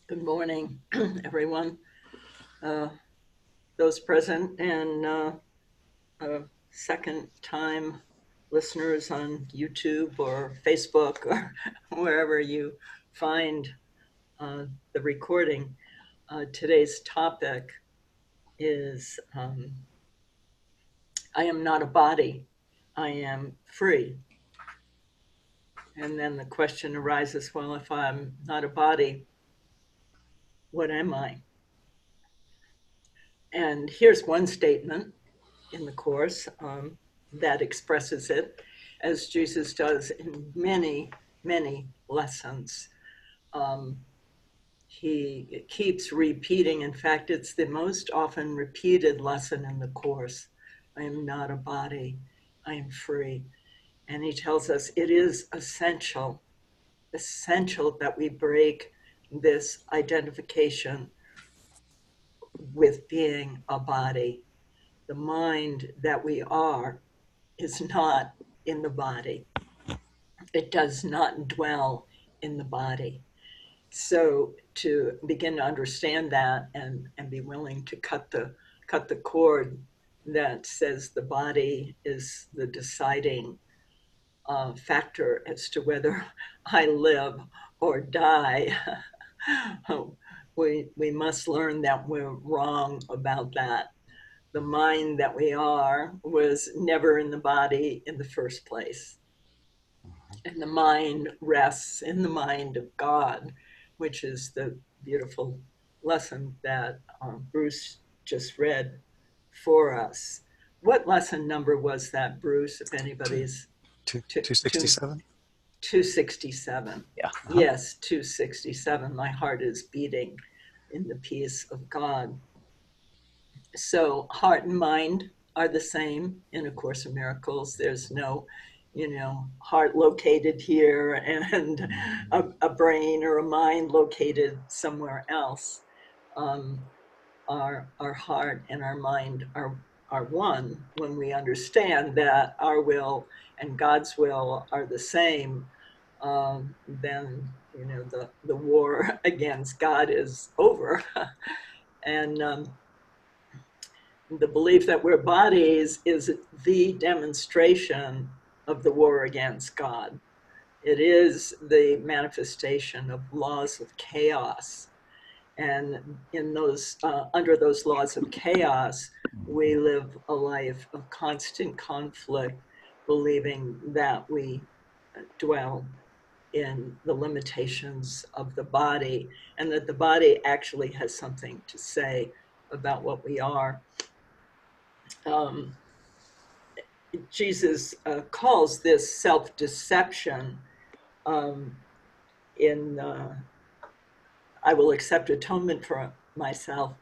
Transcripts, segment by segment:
Good morning, everyone. Uh, those present and second time listeners on YouTube or Facebook or wherever you find the recording. Today's topic is I am not a body, I am free. And then the question arises, well, if I'm not a body, what am I? And here's one statement in the Course that expresses it, as Jesus does in many, many lessons. Um, he keeps repeating, in fact, it's the most often repeated lesson in the Course. I am not a body, I am free. And he tells us it is essential that we break this identification with being a body. The mind that we are is not in the body. It does not dwell in the body. So to begin to understand that and be willing to cut the cord that says the body is the deciding factor as to whether I live or die, we must learn that we're wrong about that. The mind that we are was never in the body in the first place. And the mind rests in the mind of God, which is the beautiful lesson that Bruce just read for us. What lesson number was that, Bruce, if Two, anybody's two, two, two, 267. 267? Yeah. Yes, 267. My heart is beating in the peace of God. So heart and mind are the same in A Course in Miracles. There's no, heart located here and a brain or a mind located somewhere else. Um, our heart and our mind are one when we understand that our will and God's will are the same. Then the war against God is over, and the belief that we're bodies is the demonstration of the war against God. It is the manifestation of laws of chaos. And in those, under those laws of chaos, we live a life of constant conflict, believing that we dwell in the limitations of the body and that the body actually has something to say about what we are. Um, Jesus calls this self-deception in I will accept atonement for myself.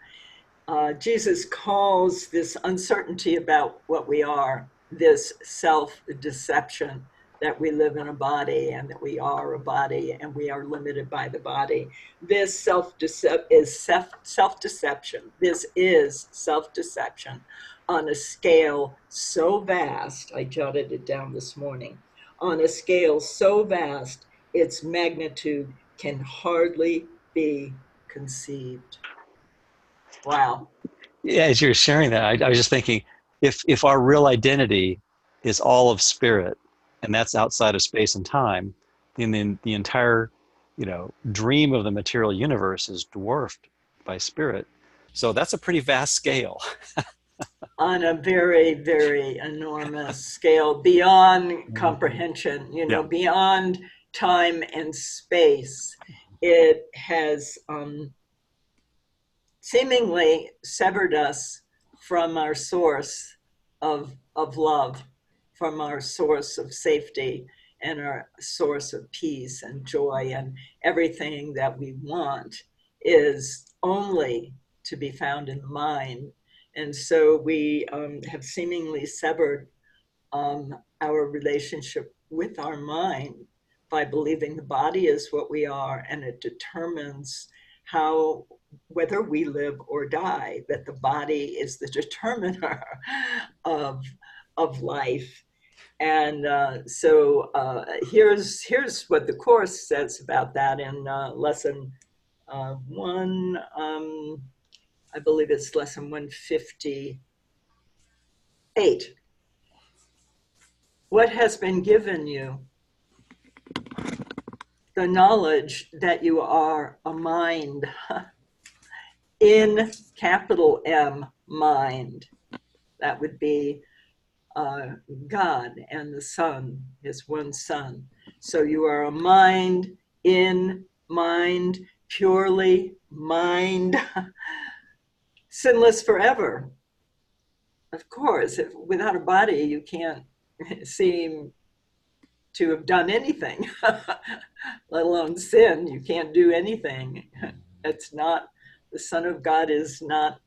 Jesus calls this uncertainty about what we are, this self-deception, that we live in a body and that we are a body and we are limited by the body. This self-deception. This is self-deception on a scale so vast, I jotted it down this morning, on a scale so vast, its magnitude can hardly be conceived. Wow. Yeah, as you're sharing that, I was just thinking, if our real identity is all of spirit, and that's outside of space and time, then the entire, dream of the material universe is dwarfed by spirit. So that's a pretty vast scale. On a very, very enormous scale, beyond Mhm. comprehension, Yeah. beyond time and space. It has seemingly severed us from our source of love, from our source of safety and our source of peace and joy, and everything that we want is only to be found in the mind. And so we have seemingly severed our relationship with our mind by believing the body is what we are and it determines how whether we live or die, that the body is the determiner of of life. And so here's what the Course says about that in lesson one, I believe it's lesson 158. What has been given you? The knowledge that you are a mind, in capital M, mind. That would be God and the Son, his one Son. So you are a mind, in mind, purely mind, sinless forever. Of course, without a body, you can't seem to have done anything, let alone sin. You can't do anything. It's not, the Son of God is not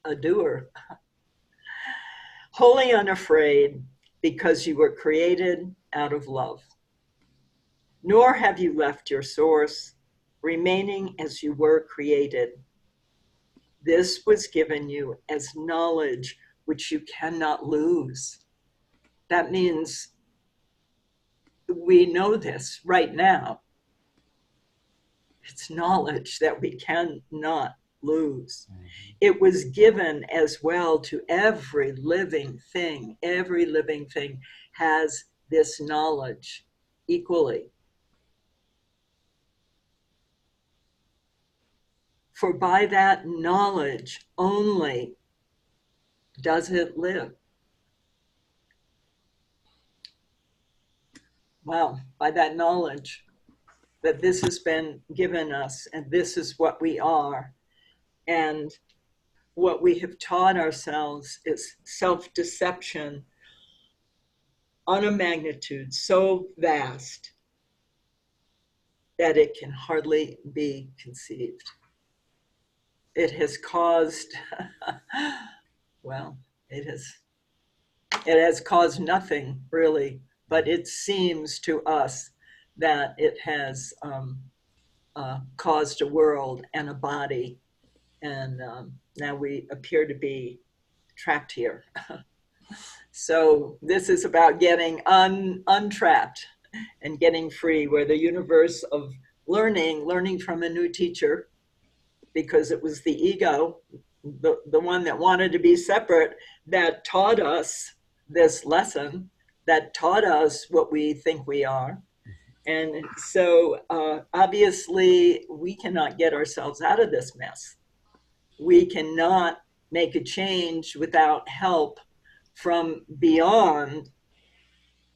a doer. Wholly unafraid, because you were created out of love. Nor have you left your source, remaining as you were created. This was given you as knowledge which you cannot lose. That means we know this right now. It's knowledge that we cannot lose. It was given as well to every living thing. Every living thing has this knowledge equally. For by that knowledge only does it live. Wow, by that knowledge that this has been given us and this is what we are. And what we have taught ourselves is self-deception on a magnitude so vast that it can hardly be conceived. It has caused, well, it has caused nothing really, but it seems to us that it has caused a world and a body, and now we appear to be trapped here. So this is about getting untrapped and getting free, where the universe of learning from a new teacher, because it was the ego, the one that wanted to be separate, that taught us this lesson, that taught us what we think we are. And so obviously we cannot get ourselves out of this mess. We cannot make a change without help from beyond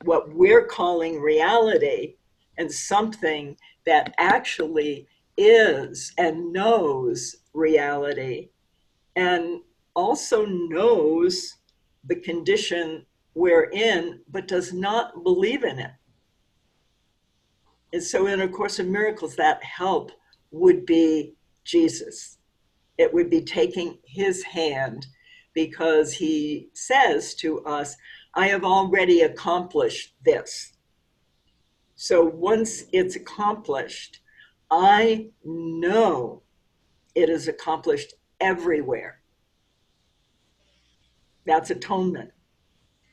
what we're calling reality, and something that actually is and knows reality, and also knows the condition we're in, but does not believe in it. And so in A Course in Miracles, that help would be Jesus. It would be taking his hand, because he says to us, I have already accomplished this. So once it's accomplished, I know it is accomplished everywhere. That's atonement.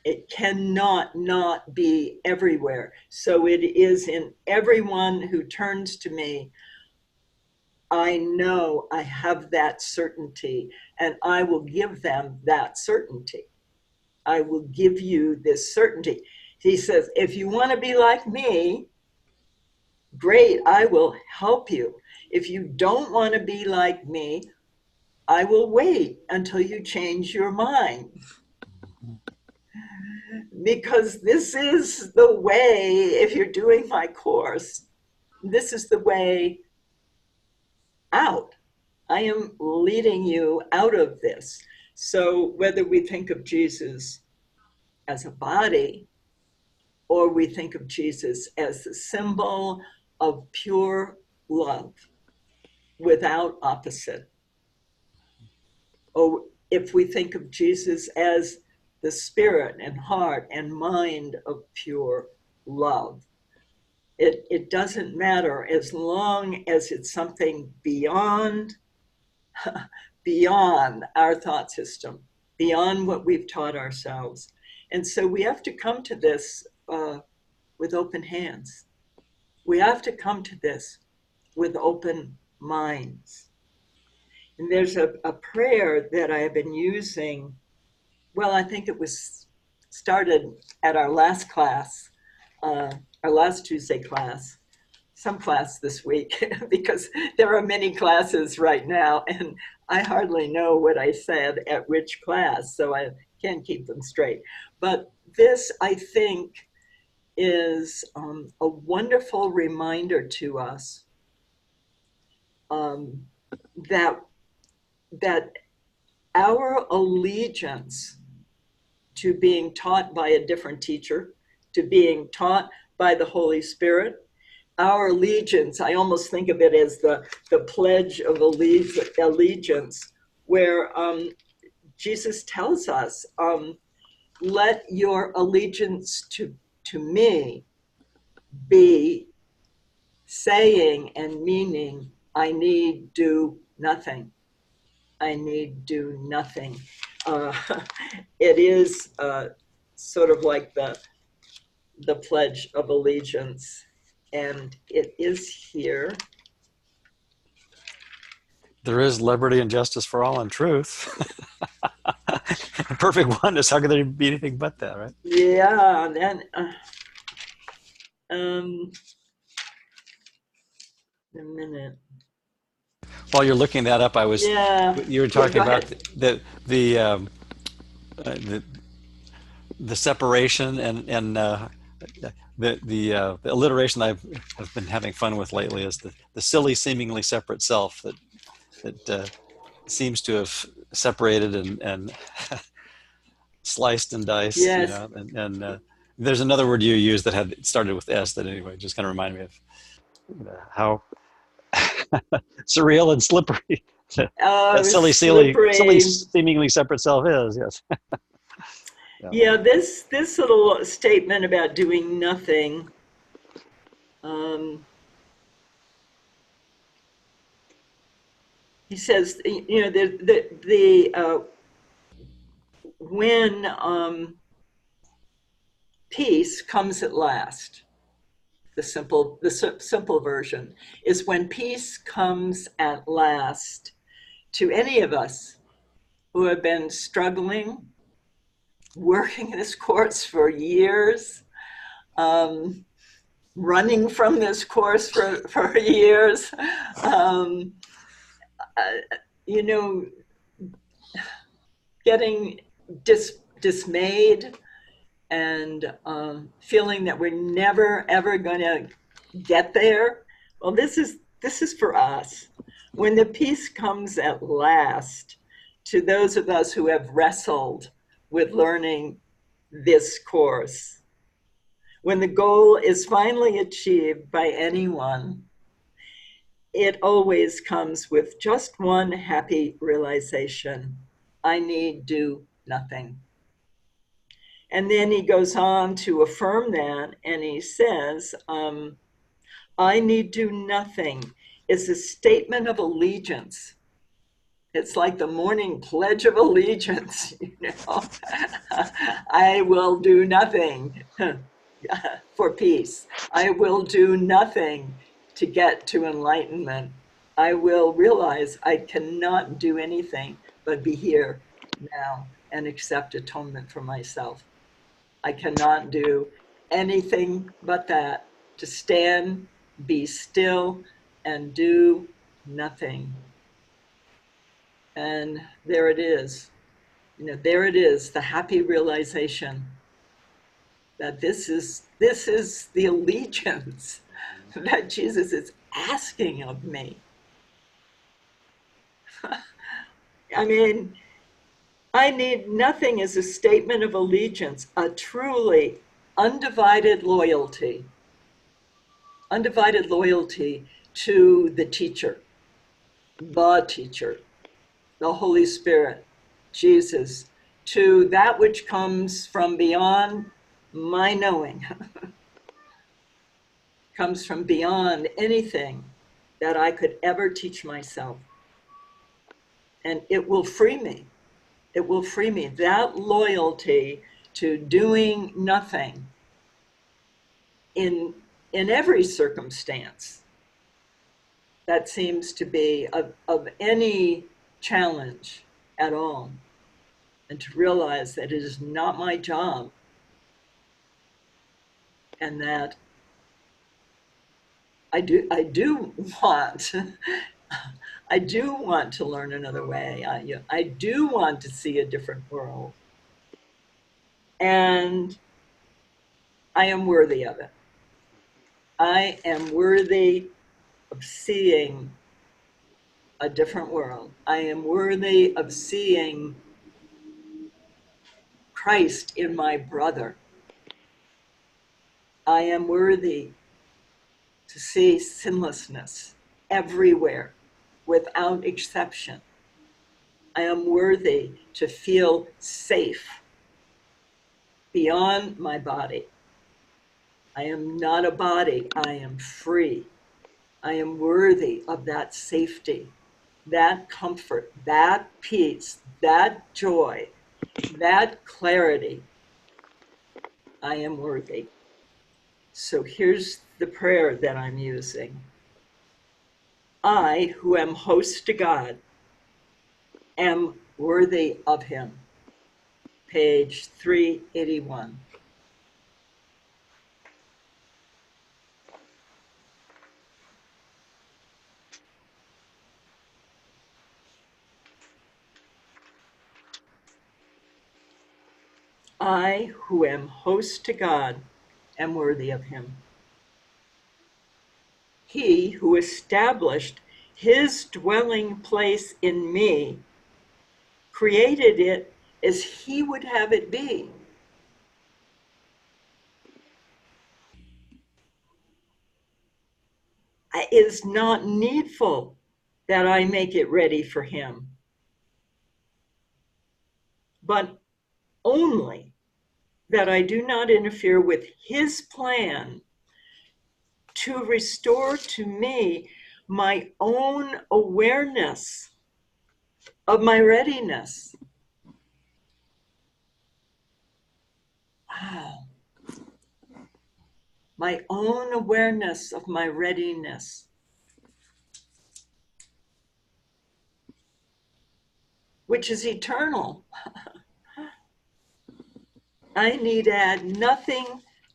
It cannot not be everywhere. So it is in everyone who turns to me. I know I have that certainty, and I will give them that certainty. I will give you this certainty. He says, if you want to be like me, great, I will help you. If you don't want to be like me, I will wait until you change your mind. Because this is the way, if you're doing my course, this is the way out. I am leading you out of this. So whether we think of Jesus as a body, or we think of Jesus as the symbol of pure love without opposite, or if we think of Jesus as the spirit and heart and mind of pure love, it doesn't matter, as long as it's something beyond our thought system, beyond what we've taught ourselves. And so we have to come to this with open hands. We have to come to this with open minds. And there's a prayer that I have been using. Well, I think it was started at our last class, our last Tuesday class, some class this week, because there are many classes right now, and I hardly know what I said at which class, so I can't keep them straight. But this, I think, is a wonderful reminder to us um, that that our allegiance to being taught by a different teacher, to being taught by the Holy Spirit, our allegiance, I almost think of it as the pledge of allegiance, where Jesus tells us, let your allegiance to me be saying and meaning, I need do nothing. I need do nothing. Uh, it is sort of like the Pledge of Allegiance, and it is here. There is liberty and justice for all and truth. Perfect oneness. How could there be anything but that, right? Yeah, and a minute. While you're looking that up, Yeah, you were yeah. talking Go about ahead. the the separation and the alliteration I've been having fun with lately is the silly, seemingly separate self that seems to have separated and sliced and diced, you Yes, know. And there's another word you used that had started with S that anyway just kind of reminded me of how surreal and slippery that silly, slippery. seemingly separate self is. Yes. Yeah. Yeah, this little statement about doing nothing. Um, he says, you know, the when peace comes at last. The simple version is when peace comes at last to any of us who have been struggling, working this course for years, um, running from this course for years, um, uh, you know, getting dismayed and feeling that we're never ever going to get there. Well, this is for us. When the peace comes at last to those of us who have wrestled with learning this course, when the goal is finally achieved by anyone, it always comes with just one happy realization: I need do nothing. And then he goes on to affirm that, and he says, I need do nothing is a statement of allegiance. It's like the morning pledge of allegiance, you know. I will do nothing for peace. I will do nothing to get to enlightenment. I will realize I cannot do anything but be here now and accept atonement for myself. I cannot do anything but that, to stand, be still, and do nothing. And there it is. You know, there it is, the happy realization that this is the allegiance that Jesus is asking of me. I mean, I need nothing as a statement of allegiance, a truly undivided loyalty to the teacher, the Holy Spirit, Jesus, to that which comes from beyond my knowing, comes from beyond anything that I could ever teach myself. And it will free me. It will free me. That loyalty to doing nothing in every circumstance that seems to be of any challenge at all. And to realize that it is not my job, and that I do want I do want to learn another way. I do want to see a different world, and I am worthy of it. I am worthy of seeing a different world. I am worthy of seeing Christ in my brother. I am worthy to see sinlessness everywhere, without exception. I am worthy to feel safe beyond my body. I am not a body, I am free. I am worthy of that safety, that comfort, that peace, that joy, that clarity. I am worthy. So here's the prayer that I'm using. I, who am host to God, am worthy of him. Page 381. I, who am host to God, am worthy of him. He who established his dwelling place in me created it as he would have it be. It is not needful that I make it ready for him, but only that I do not interfere with his plan to restore to me my own awareness of my readiness. Wow. My own awareness of my readiness, which is eternal. I need add nothing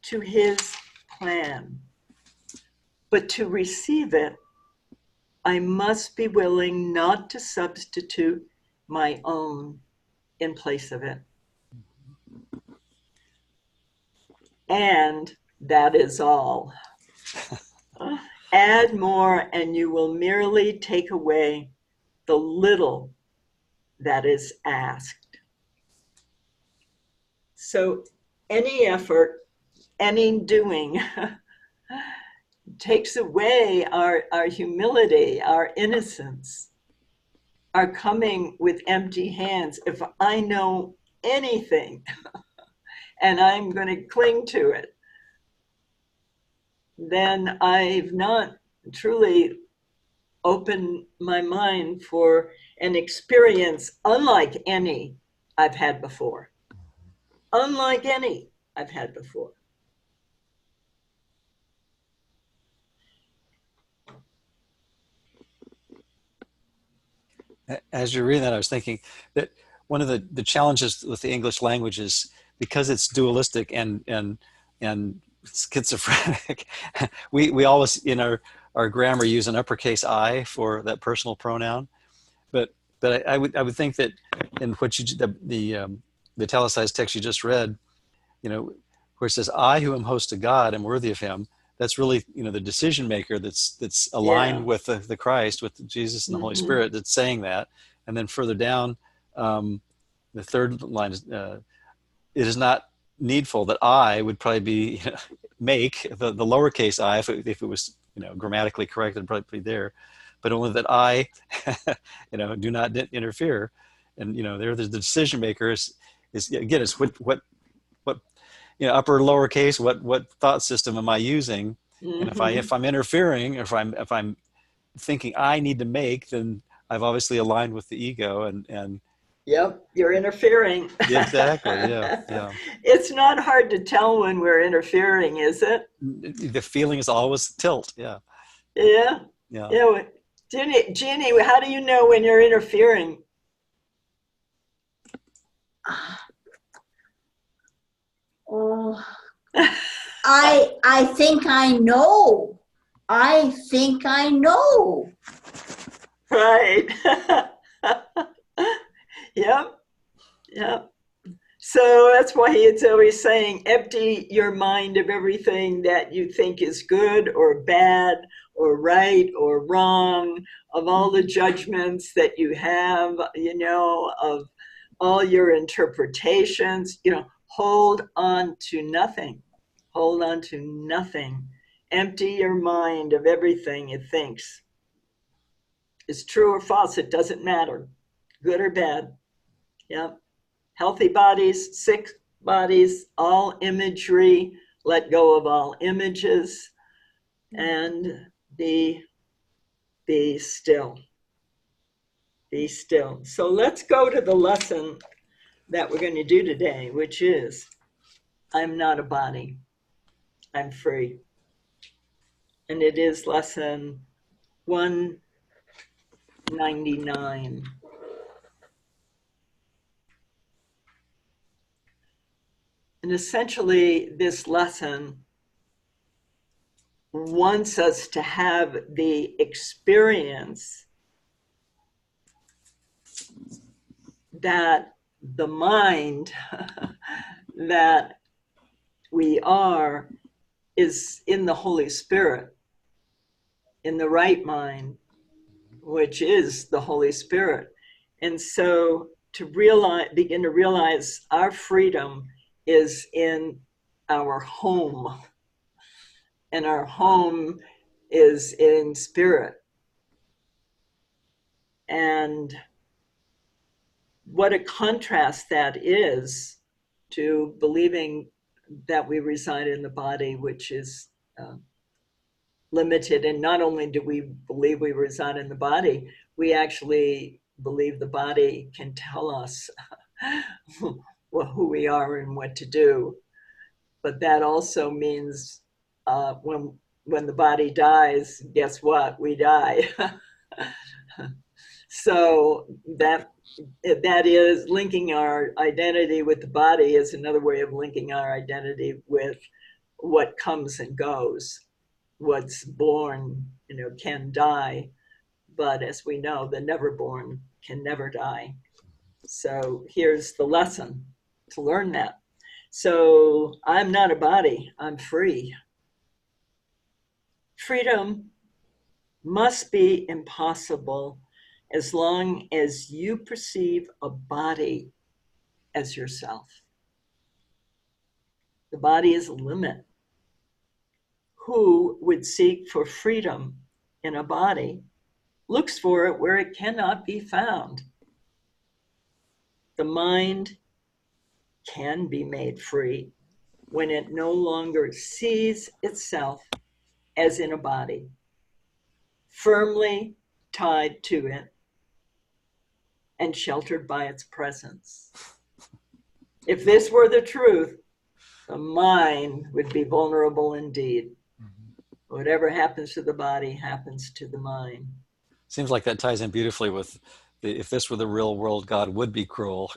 to his plan, but to receive it, I must be willing not to substitute my own in place of it. And that is all. Add more, and you will merely take away the little that is asked. So any effort, any doing takes away our humility, our innocence, our coming with empty hands. If I know anything and I'm going to cling to it, then I've not truly opened my mind for an experience unlike any I've had before. Unlike any I've had before. As you're reading that, I was thinking that one of the challenges with the English language is because it's dualistic and schizophrenic. we always in our grammar use an uppercase I for that personal pronoun, but I would think that in what you the italicized text you just read, where it says I who am host to God am worthy of him. That's really the decision maker that's aligned with the Christ, with Jesus and the Holy Spirit that's saying that. And then further down, the third line is it is not needful that I would probably be make the lowercase I if it was grammatically correct, it'd probably be there, but only that I do not interfere. And there the decision maker is again is what upper lowercase what thought system am I using? And if I'm interfering, or if I'm thinking I need to make, then I've obviously aligned with the ego and Yep, you're interfering. Exactly. Yeah. It's not hard to tell when we're interfering, is it? The feeling is always tilt. Yeah. Yeah. Jeannie, how do you know when you're interfering? Oh, I think I know. I think I know. Right. Yep. Yep. So that's why it's always saying, empty your mind of everything that you think is good or bad or right or wrong, of all the judgments that you have, of all your interpretations, hold on to nothing. Hold on to nothing. Empty your mind of everything it thinks is true or false. It doesn't matter, good or bad. Yep. Healthy bodies, sick bodies, all imagery, let go of all images, and be still. Be still. So let's go to the lesson that we're going to do today, which is, I'm not a body, I'm free. And it is lesson 199. And essentially, this lesson wants us to have the experience that the mind that we are is in the Holy Spirit, in the right mind, which is the Holy Spirit. And so to begin to realize our freedom is in our home, and our home is in spirit. And what a contrast that is to believing that we reside in the body, which is limited. And not only do we believe we reside in the body, we actually believe the body can tell us who we are and what to do. But that also means when the body dies, guess what? We die. So that is linking our identity with the body is another way of linking our identity with what comes and goes. What's born, can die, but as we know, the never born can never die. So here's the lesson to learn that. So I'm not a body, I'm free. Freedom must be impossible as long as you perceive a body as yourself. The body is a limit. Who would seek for freedom in a body looks for it where it cannot be found. The mind can be made free when it no longer sees itself as in a body, firmly tied to it and sheltered by its presence. If this were the truth, the mind would be vulnerable indeed. Whatever happens to the body happens to the mind. Seems like that ties in beautifully with if this were the real world, God would be cruel.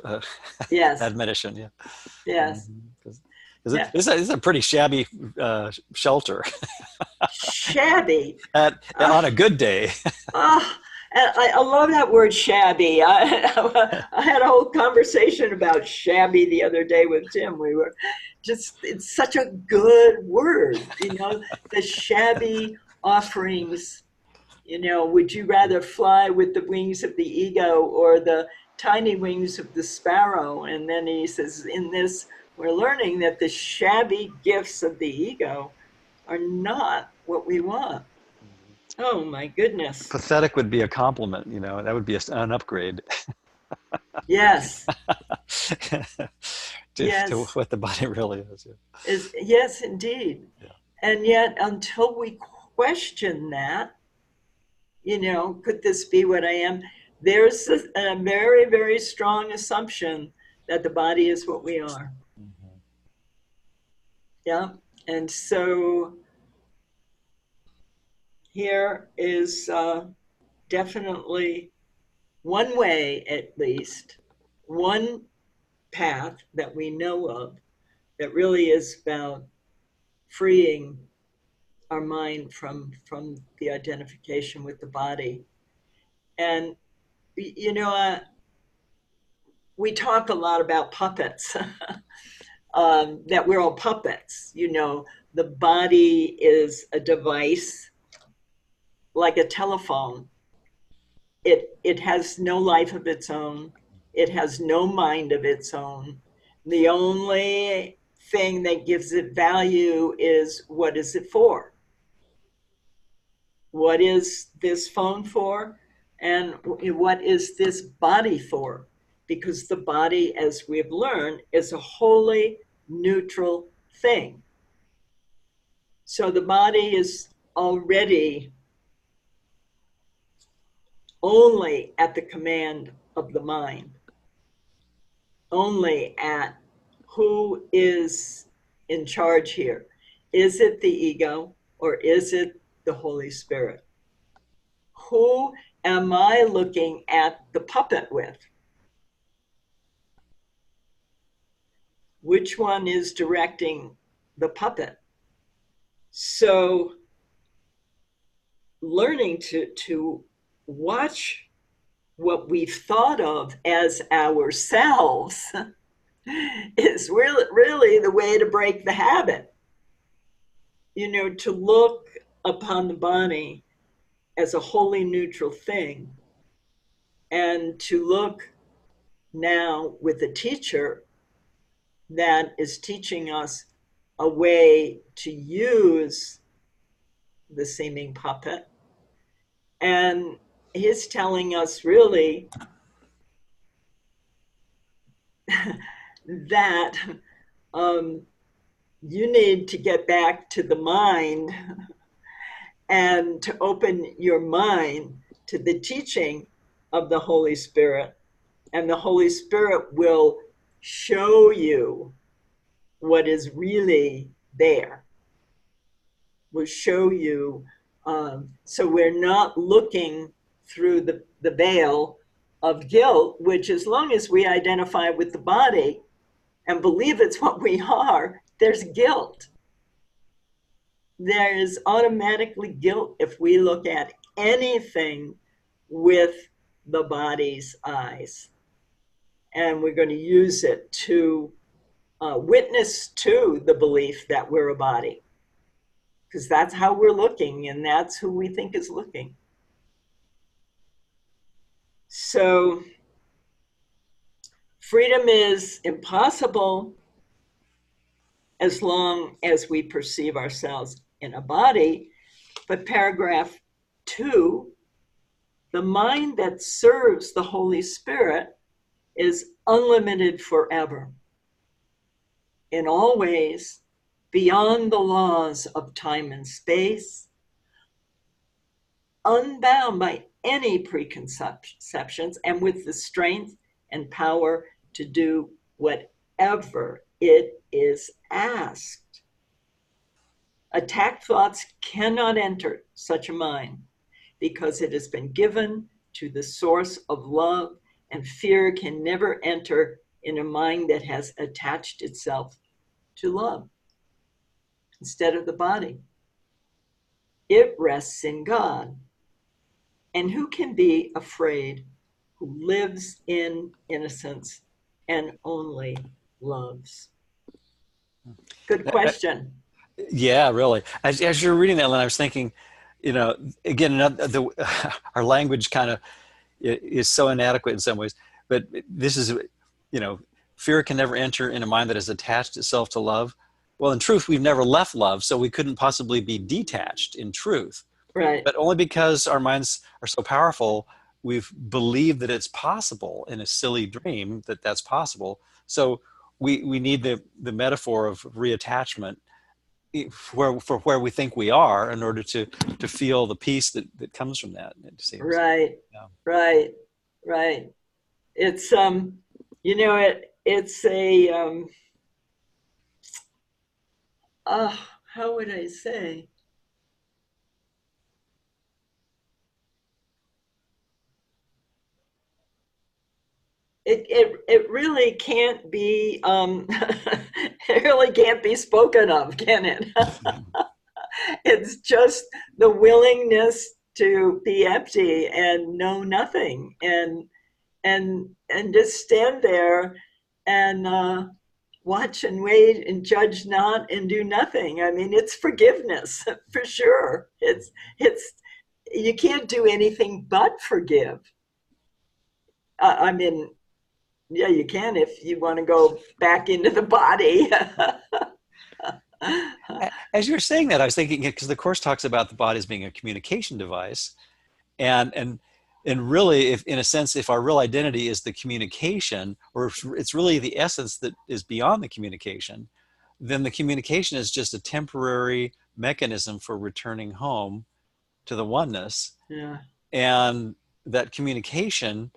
Yes. Admonition, yeah. Yes. This is a pretty shabby shelter. Shabby. On a good day. I love that word shabby. I had a whole conversation about shabby the other day with Tim. We were it's such a good word, the shabby offerings. Would you rather fly with the wings of the ego or the tiny wings of the sparrow? And then he says, in this, we're learning that the shabby gifts of the ego are not what we want. Oh my goodness. Pathetic would be a compliment, that would be an upgrade. Yes. to what the body really is. Yeah. Yes, indeed. Yeah. And yet, until we question that, could this be what I am? There's a very, very strong assumption that the body is what we are. Mm-hmm. Yeah. And so here is definitely one way, at least, one path that we know of that really is about freeing our mind from the identification with the body. And we talk a lot about puppets, that we're all puppets. The body is a device like a telephone. It has no life of its own. It has no mind of its own. The only thing that gives it value is, what is it for? What is this phone for? And what is this body for? Because the body, as we've learned, is a wholly neutral thing. So the body is already only at the command of the mind, only at who is in charge here. Is it the ego or is it the Holy Spirit? Who am I looking at the puppet with? Which one is directing the puppet? So learning to watch what we've thought of as ourselves is really the way to break the habit. To look upon the body as a wholly neutral thing, and to look now with a teacher that is teaching us a way to use the seeming puppet. And he's telling us really that you need to get back to the mind and to open your mind to the teaching of the Holy Spirit. And the Holy Spirit will show you what is really there, will show you. So we're not looking through the veil of guilt, which, as long as we identify with the body and believe it's what we are, there's guilt. There is automatically guilt if we look at anything with the body's eyes. And we're going to use it to witness to the belief that we're a body. Because that's how we're looking, and that's who we think is looking. So freedom is impossible as long as we perceive ourselves in a body. But paragraph 2, the mind that serves the Holy Spirit is unlimited forever, in all ways, beyond the laws of time and space, unbound by any preconceptions, and with the strength and power to do whatever it is asked. Attacked thoughts cannot enter such a mind because it has been given to the source of love, and fear can never enter in a mind that has attached itself to love instead of the body. It rests in God. And who can be afraid who lives in innocence and only loves? Good question. Yeah, really. As you're reading that, Lynn, I was thinking, again, our language kind of is so inadequate in some ways, but this is, fear can never enter in a mind that has attached itself to love. Well, in truth, we've never left love, so we couldn't possibly be detached in truth. Right. But only because our minds are so powerful, we've believed that it's possible in a silly dream that that's possible. So we need the metaphor of reattachment for where we think we are in order to feel the peace that comes from that. Right. Yeah. Right. It's it's a how would I say? it really can't be it really can't be spoken of, can it? It's just the willingness to be empty and know nothing, and just stand there and watch and wait and judge not and do nothing. I mean, it's forgiveness for sure. It's you can't do anything but forgive. I mean, yeah, you can if you want to go back into the body. As you're saying that, I was thinking, because the Course talks about the body as being a communication device, and really, if in a sense, if our real identity is the communication, or if it's really the essence that is beyond the communication, then the communication is just a temporary mechanism for returning home to the oneness. Yeah. And that communication,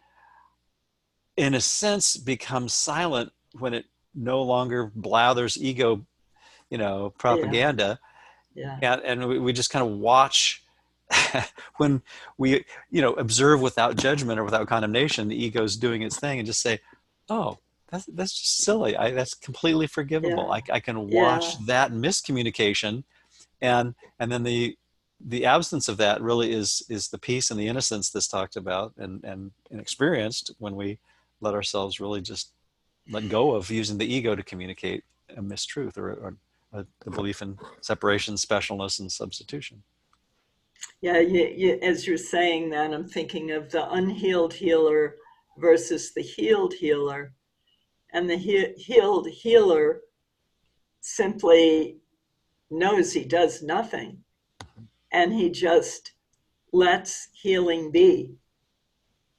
in a sense, becomes silent when it no longer blathers ego, propaganda. Yeah. And we just kind of watch when we, observe without judgment or without condemnation, the ego's doing its thing, and just say, oh, that's just silly. That's completely forgivable. Yeah. I can watch Yeah. that miscommunication, and then the absence of that really is the peace and the innocence that's talked about and experienced when we let ourselves really just let go of using the ego to communicate a mistruth or a belief in separation, specialness, and substitution. Yeah, as you're saying that, I'm thinking of the unhealed healer versus the healed healer. And the healed healer simply knows he does nothing, and he just lets healing be.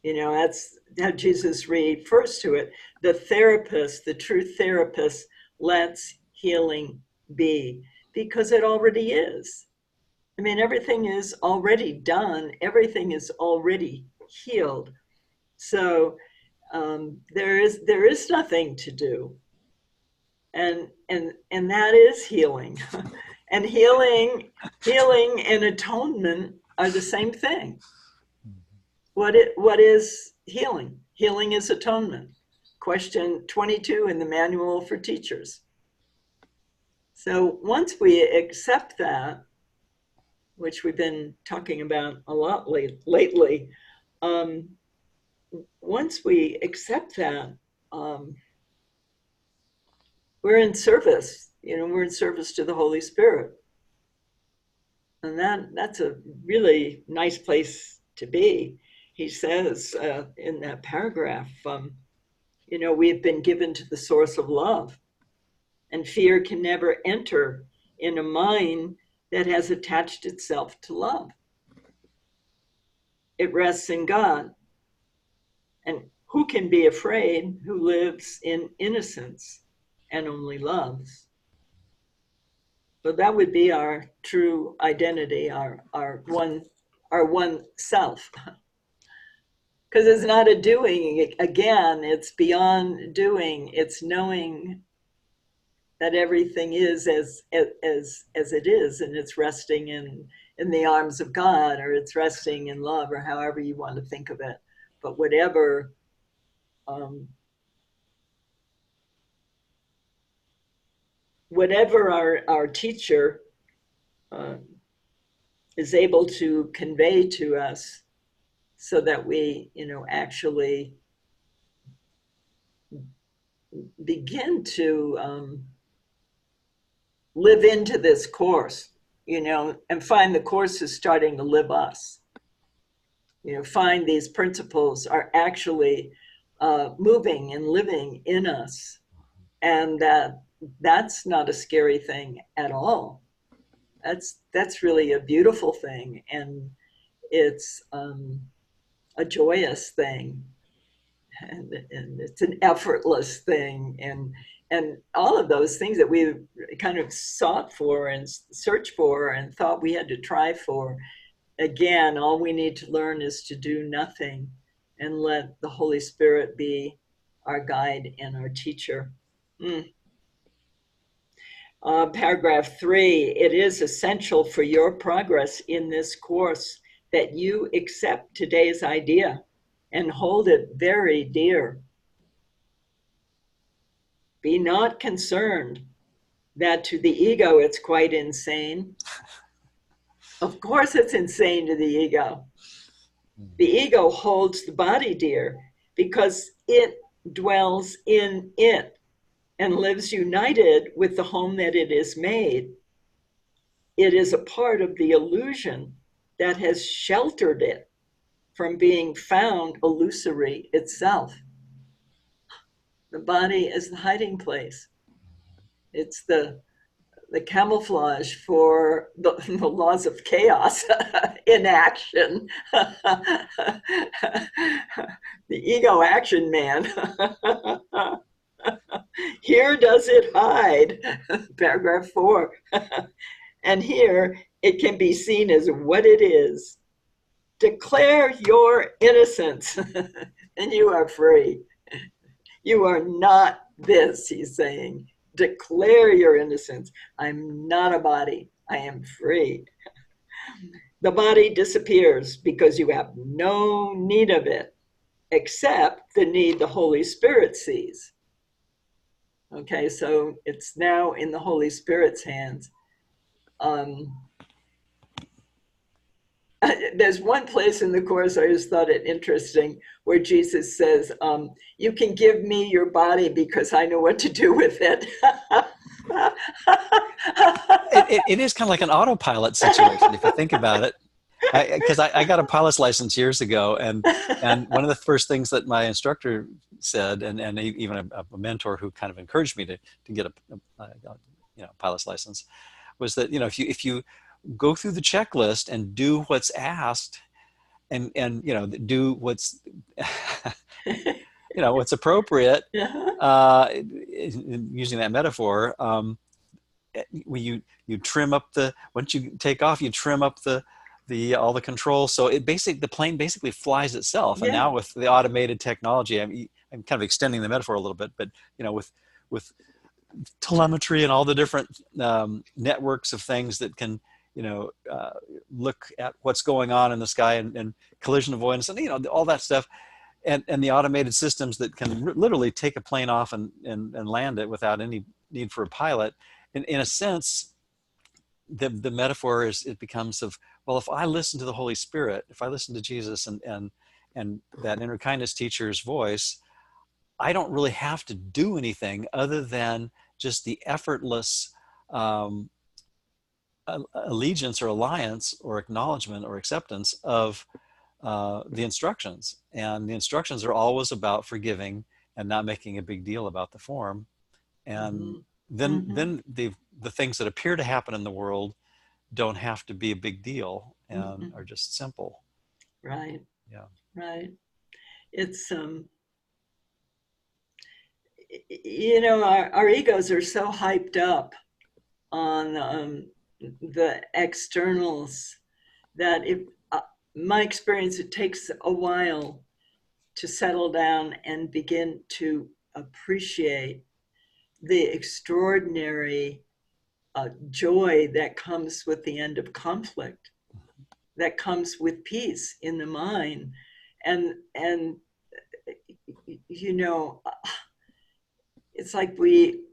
That's how Jesus refers to it. The therapist, the true therapist, lets healing be, because it already is. I mean, everything is already done. Everything is already healed. So there is nothing to do, and that is healing. And healing and atonement are the same thing. What is healing? Healing is atonement. Question 22 in the Manual for Teachers. So once we accept that, which we've been talking about a lot lately, once we accept that, we're in service. We're in service to the Holy Spirit, and that's a really nice place to be. He says in that paragraph, we've been given to the source of love, and fear can never enter in a mind that has attached itself to love. It rests in God. And who can be afraid who lives in innocence and only loves? So that would be our true identity, our one self. Because it's not a doing, again, it's beyond doing. It's knowing that everything is as it is, and it's resting in the arms of God, or it's resting in love, or however you want to think of it. But whatever our teacher is able to convey to us, so that we actually begin to live into this Course, and find the Course is starting to live us. Find these principles are actually moving and living in us, and that's not a scary thing at all. That's really a beautiful thing, and it's a joyous thing, and it's an effortless thing, and all of those things that we kind of sought for and searched for and thought we had to try for. Again, all we need to learn is to do nothing and let the Holy Spirit be our guide and our teacher. Paragraph 3, it is essential for your progress in this Course that you accept today's idea and hold it very dear. Be not concerned that to the ego it's quite insane. Of course it's insane to the ego. The ego holds the body dear because it dwells in it and lives united with the home that it is made. It is a part of the illusion that has sheltered it from being found illusory itself. The body is the hiding place. It's the camouflage for the laws of chaos in action. The ego action man. Here does it hide, paragraph 4. And here it can be seen as what it is. Declare your innocence and you are free. You are not this, he's saying. Declare your innocence. I'm not a body. I am free. The body disappears because you have no need of it, except the need the Holy Spirit sees. Okay, so it's now in the Holy Spirit's hands. There's one place in the Course, I just thought it interesting, where Jesus says, you can give me your body because I know what to do with it. It is kind of like an autopilot situation, if you think about it. Because I got a pilot's license years ago, and one of the first things that my instructor said, and even a mentor who kind of encouraged me to get a pilot's license, was that if you go through the checklist and do what's asked, and do what's what's appropriate, using that metaphor, you trim up once you take off, you trim up all the controls, so the plane basically flies itself. And now with the automated technology, I'm kind of extending the metaphor a little bit, but with telemetry and all the different networks of things that can look at what's going on in the sky, and collision avoidance, and all that stuff, and the automated systems that can literally take a plane off and land it without any need for a pilot. In a sense, the metaphor it becomes of, well, if I listen to the Holy Spirit, if I listen to Jesus and that inner kindness teacher's voice, I don't really have to do anything other than just the effortless allegiance or alliance or acknowledgement or acceptance of the instructions. And the instructions are always about forgiving and not making a big deal about the form. And then the things that appear to happen in the world don't have to be a big deal and are just simple. Right. Yeah. Right. It's our egos are so hyped up on the externals that my experience, it takes a while to settle down and begin to appreciate the extraordinary joy that comes with the end of conflict, that comes with peace in the mind. And it's like we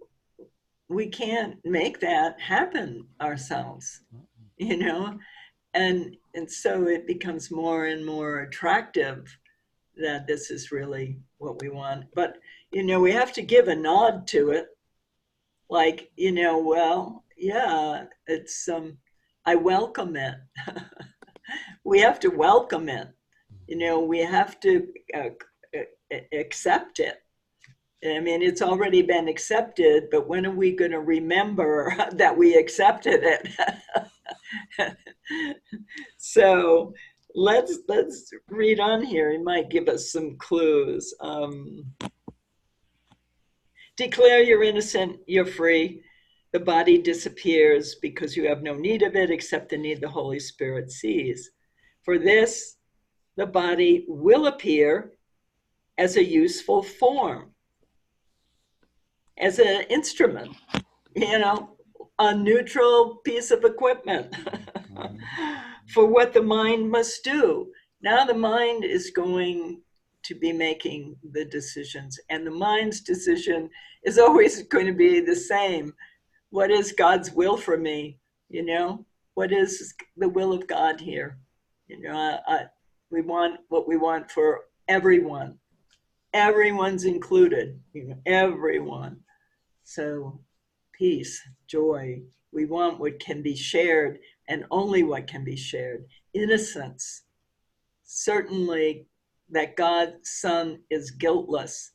can't make that happen ourselves, and so it becomes more and more attractive that this is really what we want. But we have to give a nod to it, like, well, yeah, it's I welcome it. We have to welcome it. We have to accept it. I mean, it's already been accepted, but when are we going to remember that we accepted it? So let's read on here. He might give us some clues. Declare you're innocent, you're free. The body disappears because you have no need of it except the need the Holy Spirit sees. For this, the body will appear as a useful form, as an instrument, a neutral piece of equipment for what the mind must do. Now the mind is going to be making the decisions. And the mind's decision is always going to be the same. What is God's will for me? You know, what is the will of God here? You know, we want what we want for everyone. Everyone's included, you know, everyone. So peace, joy. We want what can be shared and only what can be shared. Innocence. Certainly that God's Son is guiltless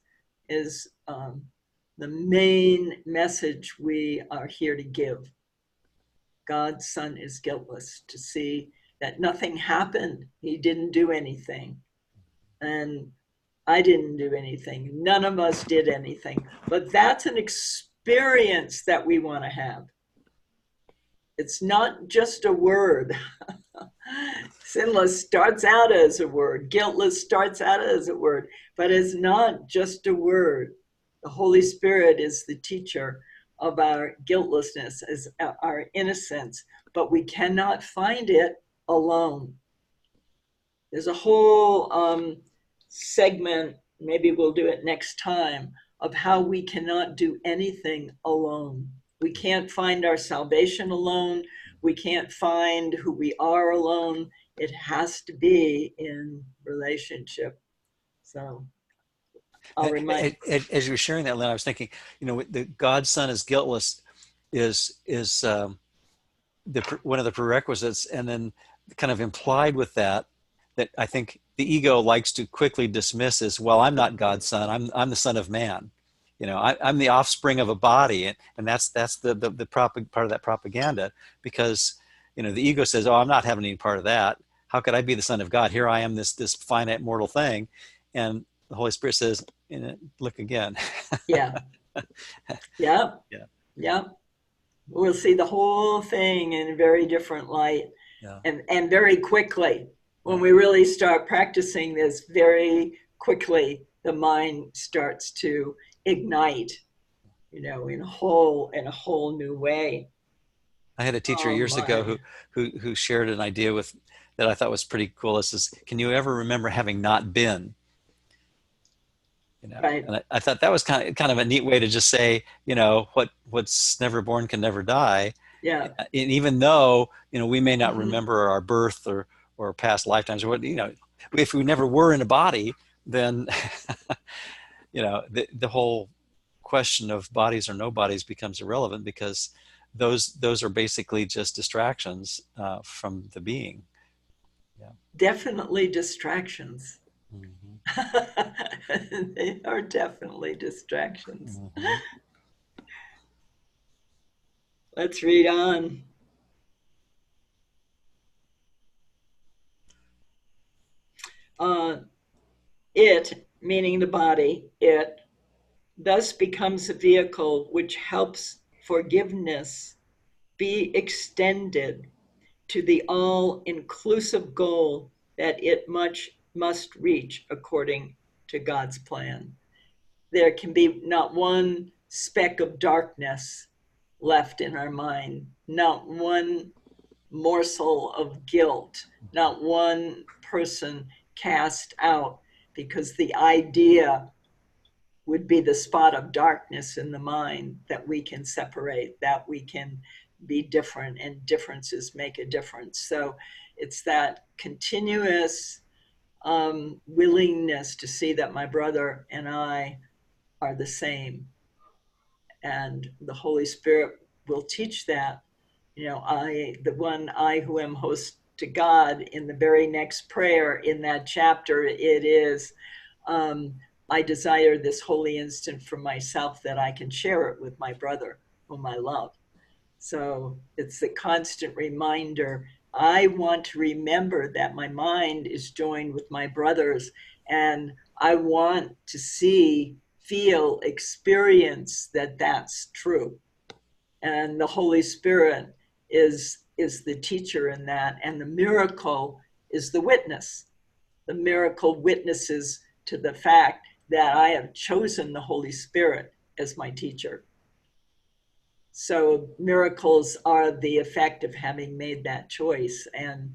is the main message we are here to give. God's Son is guiltless, to see that nothing happened. He didn't do anything. And I didn't do anything. None of us did anything. But that's an experience that we want to have. It's not just a word. Sinless starts out as a word. Guiltless starts out as a word. But it's not just a word. The Holy Spirit is the teacher of our guiltlessness, as our innocence. But we cannot find it alone. There's a whole segment, maybe we'll do it next time, of how we cannot do anything alone. We can't find our salvation alone. We can't find who we are alone. It has to be in relationship. So I'll remind. As you were sharing that, Lynn, I was thinking, you know, the God's Son is guiltless is one of the prerequisites, and then kind of implied with that I think the ego likes to quickly dismiss as, well, I'm not God's son. I'm the son of man. You know, I'm the offspring of a body, and that's the part of that propaganda, because, you know, the ego says, oh, I'm not having any part of that. How could I be the son of God? Here I am, this finite mortal thing, and the Holy Spirit says, look again. Yeah. Yeah. Yeah. Yeah. We'll see the whole thing in a very different light, Yeah. and very quickly. When we really start practicing this, very quickly the mind starts to ignite, you know, in a whole new way. I had a teacher years ago who shared an idea that I thought was pretty cool. It says, can you ever remember having not been? You know, right. And I thought that was kind of a neat way to just say, you know, what's never born can never die. Yeah. And even though, you know, we may not remember our birth or past lifetimes, or what, you know, if we never were in a body, then you know, the whole question of bodies or no bodies becomes irrelevant, because those are basically just distractions from the being. Yeah. Definitely distractions. Mm-hmm. They are definitely distractions. Mm-hmm. Let's read on. It, meaning the body, it thus becomes a vehicle which helps forgiveness be extended to the all-inclusive goal that it must reach according to God's plan. There can be not one speck of darkness left in our mind, not one morsel of guilt, not one person cast out, because the idea would be the spot of darkness in the mind that we can separate, that we can be different, and differences make a difference. So it's that continuous willingness to see that my brother and I are the same. And the Holy Spirit will teach that. You know, I who am host to God, in the very next prayer in that chapter, it is, I desire this holy instant for myself, that I can share it with my brother whom I love. So it's the constant reminder. I want to remember that my mind is joined with my brother's, and I want to see, feel, experience that that's true. And the Holy Spirit is the teacher in that, and the miracle is the witness. The miracle witnesses to the fact that I have chosen the Holy Spirit as my teacher. So miracles are the effect of having made that choice. And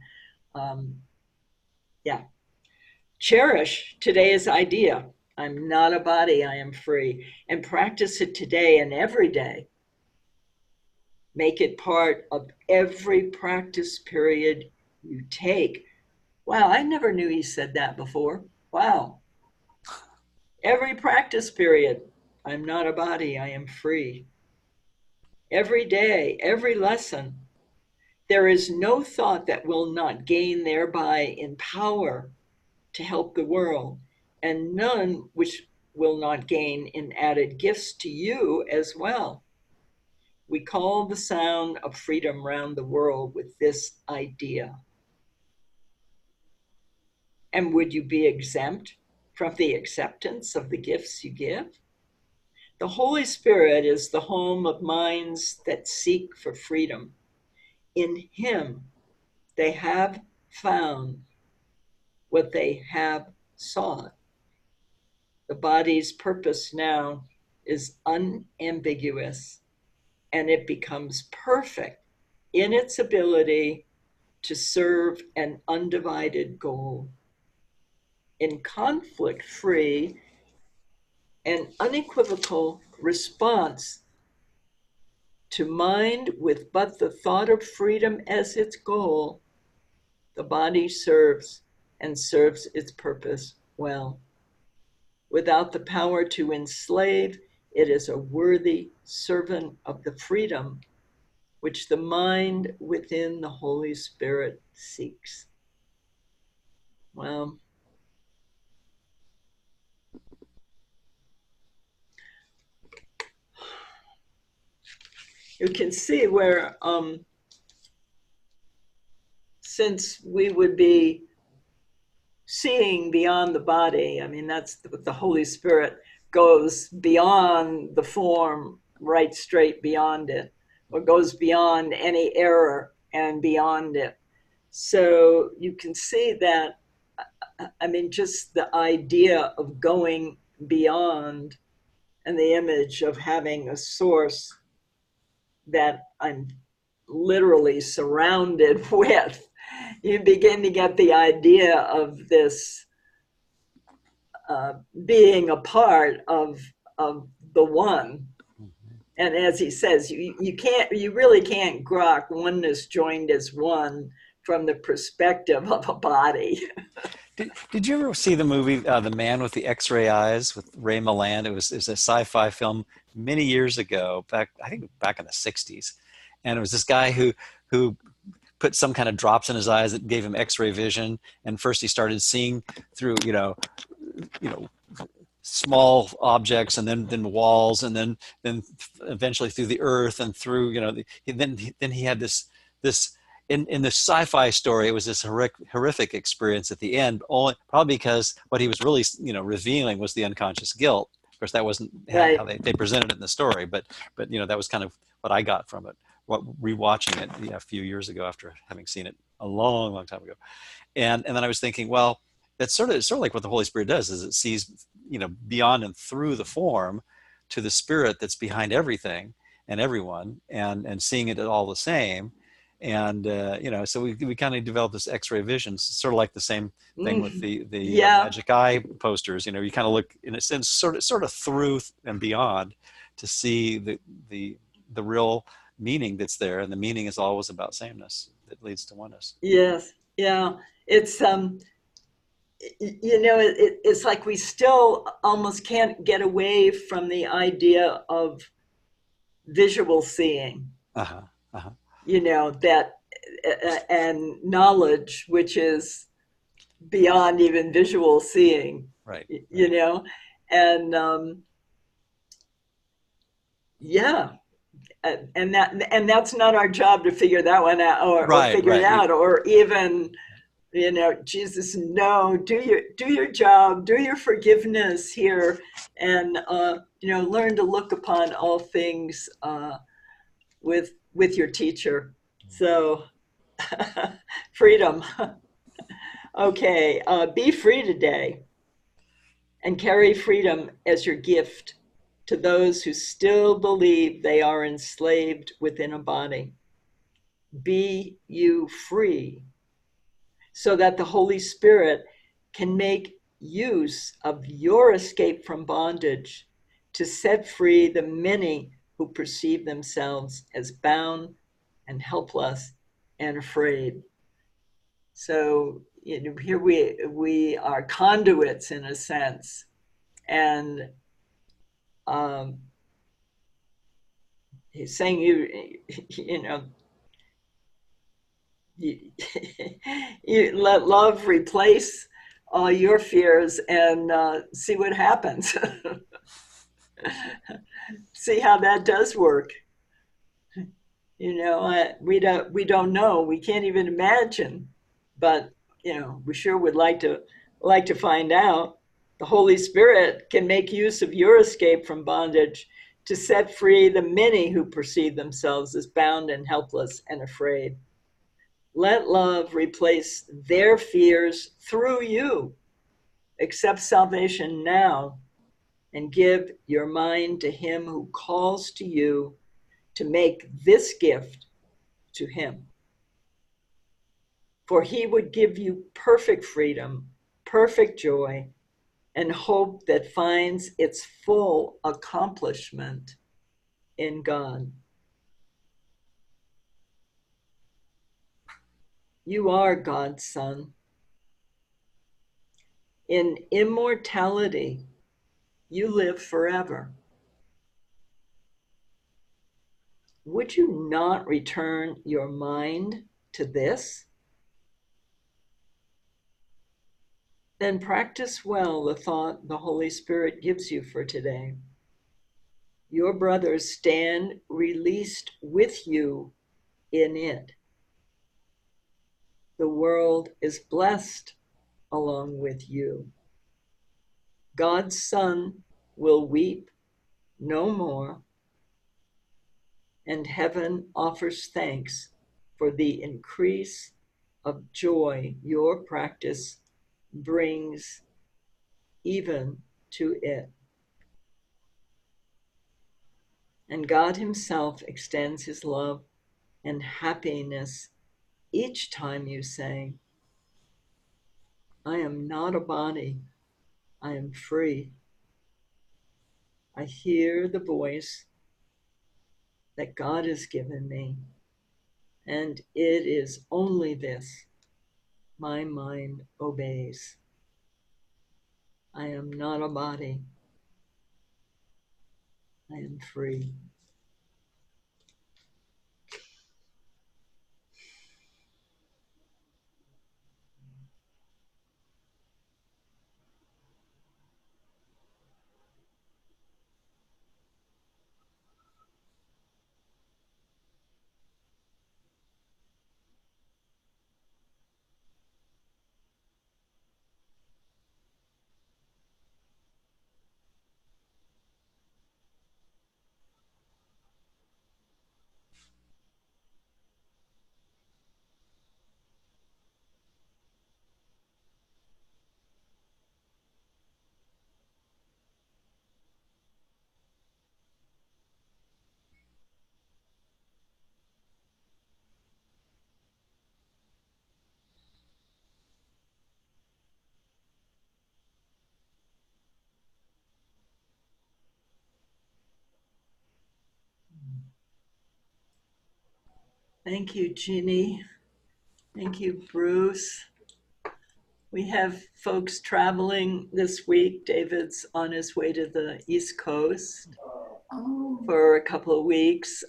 yeah, Cherish today's idea. I'm not a body, I am free. And practice it today and every day. Make it part of every practice period you take. Wow, I never knew he said that before. Wow. Every practice period. I'm not a body, I am free. Every day, every lesson. There is no thought that will not gain thereby in power to help the world, and none which will not gain in added gifts to you as well. We call the sound of freedom round the world with this idea. And would you be exempt from the acceptance of the gifts you give? The Holy Spirit is the home of minds that seek for freedom. In Him, they have found what they have sought. The body's purpose now is unambiguous, and it becomes perfect in its ability to serve an undivided goal. In conflict-free and unequivocal response to mind with but the thought of freedom as its goal, the body serves and serves its purpose well. Without the power to enslave, it is a worthy servant of the freedom which the mind within the Holy Spirit seeks. Well, you can see where, since we would be seeing beyond the body, I mean, that's what the Holy Spirit goes beyond the form, right straight beyond it, or goes beyond any error and beyond it. So you can see that, I mean, just the idea of going beyond and the image of having a source that I'm literally surrounded with, you begin to get the idea of this being a part of the one. And as he says, you really can't grok oneness joined as one from the perspective of a body. Did you ever see the movie The Man with the X-Ray Eyes with Ray Milland? It was a sci-fi film many years ago, I think back in the 60s. And it was this guy who put some kind of drops in his eyes that gave him X-ray vision. And first he started seeing through, you know, small objects, and then walls, and then eventually through the earth and through, you know, then he had this in the sci-fi story, it was this horrific experience at the end, probably because what he was really, you know, revealing was the unconscious guilt. Of course, that wasn't Right. how they presented it in the story, but you know, that was kind of what I got from it, rewatching it a few years ago after having seen it a long time ago. And then I was thinking, well, that's sort of like what the Holy Spirit does, is it sees, you know, beyond and through the form to the spirit that's behind everything and everyone, and seeing it all the same. And you know, so we kind of developed this X-ray vision, sort of like the same thing with the Yeah. Magic Eye posters. You know, you kind of look, in a sense, sort of through and beyond to see the real meaning that's there, and the meaning is always about sameness that leads to oneness. Yes. Yeah. It's you know, it's like we still almost can't get away from the idea of visual seeing. Uh-huh. Uh-huh. You know, that and knowledge, which is beyond even visual seeing. Right. You know, and yeah, and that's not our job to figure that one out, or figure it out, or even, you know, Jesus, no, do your job, do your forgiveness here, and you know, learn to look upon all things with your teacher. So freedom. Okay, be free today and carry freedom as your gift to those who still believe they are enslaved within a body. Be you free, so that the Holy Spirit can make use of your escape from bondage to set free the many who perceive themselves as bound and helpless and afraid. So, here we are conduits in a sense, and he's saying you let love replace all your fears and see what happens. See how that does work. We don't know. We can't even imagine, but we sure would like to find out. The Holy Spirit can make use of your escape from bondage to set free the many who perceive themselves as bound and helpless and afraid. Let love replace their fears through you. Accept salvation now and give your mind to him who calls to you to make this gift to him. For he would give you perfect freedom, perfect joy, and hope that finds its full accomplishment in God. You are God's son. In immortality, you live forever. Would you not return your mind to this? Then practice well the thought the Holy Spirit gives you for today. Your brothers stand released with you in it. The world is blessed along with you. God's Son will weep no more, and heaven offers thanks for the increase of joy your practice brings even to it. And God himself extends his love and happiness each time you say, I am not a body, I am free. I hear the voice that God has given me, and it is only this my mind obeys. I am not a body, I am free. Thank you, Ginny. Thank you, Bruce. We have folks traveling this week. David's on his way to the East Coast for a couple of weeks.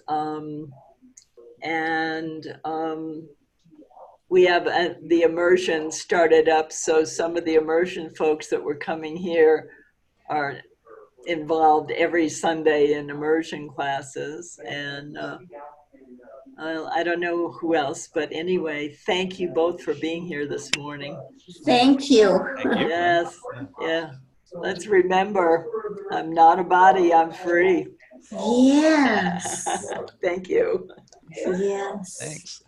We have the immersion started up, so some of the immersion folks that were coming here are involved every Sunday in immersion classes. And I don't know who else, but anyway, thank you both for being here this morning. Thank you. Thank you. Yes, yeah. Let's remember, I'm not a body, I'm free. Yes. Thank you. Yes. Thanks.